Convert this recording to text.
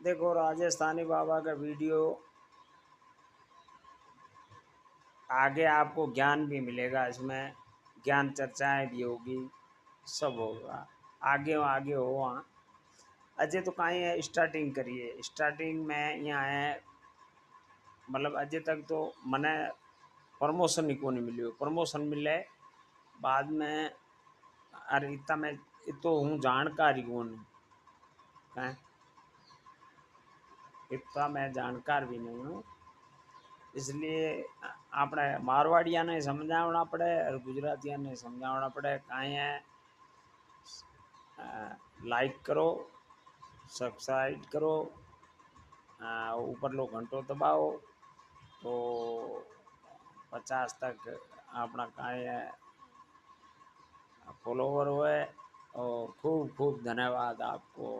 देखो राजस्थानी बाबा का वीडियो आगे आपको ज्ञान भी मिलेगा, इसमें ज्ञान चर्चाएं भी होगी, सब होगा। आगे आगे हो वहाँ अजय तो कहीं है स्टार्टिंग करिए, स्टार्टिंग में यहाँ है मतलब अजय तक तो मने प्रमोशन ही को नहीं मिली, प्रमोशन मिले बाद में। अरे इतना मैं तो हूँ जानकारी कौन है, इतना मैं जानकार भी नहीं हूँ, इसलिए આપણે મારવાડિયાને સમજાવવા પડે और गुजरातियाने समझावना पड़े। काहे है लाइक करो, सब्सक्राइब करो, ऊपर लो घंटो दबाओ तो 50 तक अपना काहे है फॉलोवर हुए। और खूब खूब धन्यवाद आपको।